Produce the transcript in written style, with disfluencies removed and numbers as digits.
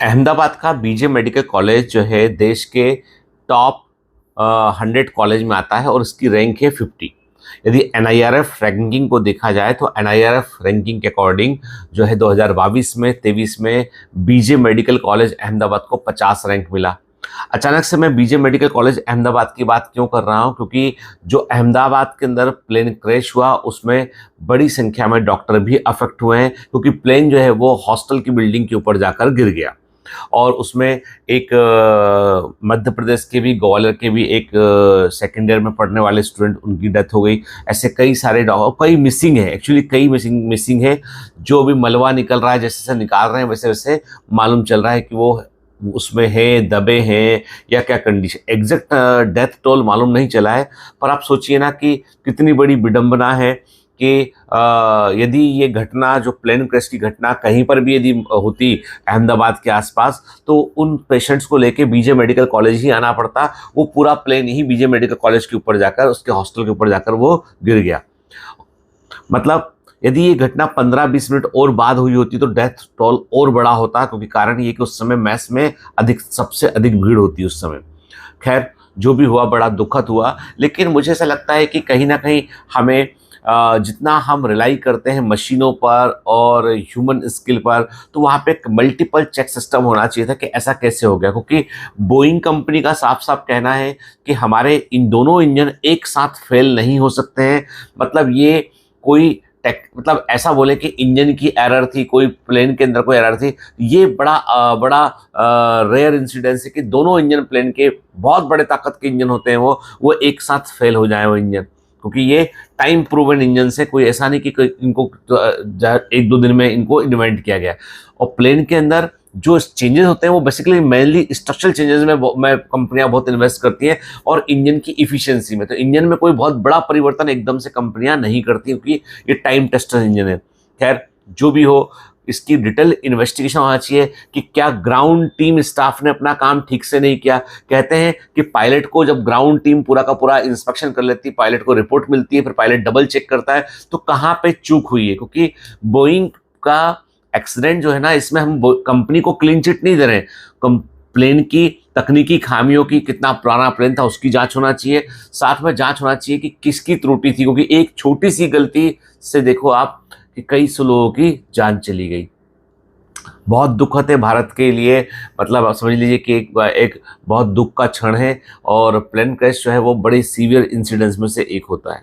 अहमदाबाद का बीजे medical college जो है देश के टॉप 100 कॉलेज में आता है और इसकी रैंक है 50। यदि एनआईआरएफ रैंकिंग को देखा जाए तो एनआईआरएफ रैंकिंग के अकॉर्डिंग जो है 2022 में 23 में बीजे मेडिकल कॉलेज अहमदाबाद को 50 रैंक मिला। अचानक से मैं बीजे मेडिकल कॉलेज अहमदाबाद की बात क्यों कर रहा हूं? क्योंकि जो अहमदाबाद के अंदर प्लेन क्रैश हुआ उसमें बड़ी संख्या में डॉक्टर भी अफेक्ट हुए हैं, क्योंकि प्लेन जो है वो हॉस्टल की बिल्डिंग के ऊपर जाकर गिर गया और उसमें एक मध्य प्रदेश के भी, ग्वालियर के भी एक सेकेंड ईयर में पढ़ने वाले स्टूडेंट, उनकी डेथ हो गई। ऐसे कई सारे कई मिसिंग है, एक्चुअली कई मिसिंग है। जो भी मलबा निकल रहा है, जैसे जैसे निकाल रहे हैं वैसे वैसे मालूम चल रहा है कि वो उसमें है, दबे हैं या क्या कंडीशन। एग्जैक्ट डेथ टोल मालूम नहीं चला है, पर आप सोचिए ना कि कितनी बड़ी विडंबना है कि यदि ये घटना, जो प्लेन क्रैश की घटना कहीं पर भी यदि होती अहमदाबाद के आसपास, तो उन पेशेंट्स को लेके बीजे मेडिकल कॉलेज ही आना पड़ता। वो पूरा प्लेन ही बीजे मेडिकल कॉलेज के ऊपर जाकर, उसके हॉस्टल के ऊपर जाकर वो गिर गया। मतलब यदि ये घटना 15-20 मिनट और बाद हुई होती तो डेथ टोल और बड़ा होता, क्योंकि कारण ये कि उस समय मैस में सबसे अधिक भीड़ होती उस समय। खैर, जो भी हुआ बड़ा दुखद हुआ, लेकिन मुझे ऐसा लगता है कि कहीं ना कहीं हमें जितना हम रिलाई करते हैं मशीनों पर और ह्यूमन स्किल पर, तो वहाँ पे एक मल्टीपल चेक सिस्टम होना चाहिए था कि ऐसा कैसे हो गया। क्योंकि बोइंग कंपनी का साफ साफ कहना है कि हमारे इन दोनों इंजन एक साथ फेल नहीं हो सकते हैं। मतलब ये कोई मतलब ऐसा बोले कि इंजन की एरर थी, कोई प्लेन के अंदर कोई एरर थी, ये बड़ा रेयर इंसिडेंस है कि दोनों इंजन, प्लेन के बहुत बड़े ताकत के इंजन होते हैं वो एक साथ फेल हो जाए वो इंजन। क्योंकि ये टाइम प्रूवन इंजन से, कोई ऐसा नहीं कि इनको 1-2 दिन में इनको इन्वेंट किया गया। और प्लेन के अंदर जो चेंजेस होते हैं वो बेसिकली मेनली स्ट्रक्चरल चेंजेस में कंपनियां बहुत इन्वेस्ट करती हैं और इंजन की इफिशिएंसी में। तो इंजन में कोई बहुत बड़ा परिवर्तन एकदम से कंपनियां नहीं करती, क्योंकि ये टाइम टेस्टेड इंजन है। खैर, जो भी हो, इसकी डिटेल इन्वेस्टिगेशन होना चाहिए कि क्या ग्राउंड टीम स्टाफ ने अपना काम ठीक से नहीं किया। कहते हैं कि पायलट को जब ग्राउंड टीम पूरा का पूरा इंस्पेक्शन कर लेती है, पायलट को रिपोर्ट मिलती है, फिर पायलट डबल चेक करता है तो कहाँ पे चूक हुई है। क्योंकि बोइंग का एक्सीडेंट जो है ना, इसमें हम कंपनी को क्लीन चिट नहीं दे रहे हैं। प्लेन की तकनीकी खामियों की, कितना पुराना प्लेन था उसकी जांच होना चाहिए, साथ में जांच होना चाहिए कि किसकी त्रुटि थी। क्योंकि एक छोटी सी गलती से देखो आप कि कई सौ लोगों की जान चली गई। बहुत दुखद है भारत के लिए। मतलब आप समझ लीजिए कि एक बहुत दुख का क्षण है और प्लेन क्रैश जो है वो बड़े सीवियर इंसिडेंट्स में से एक होता है।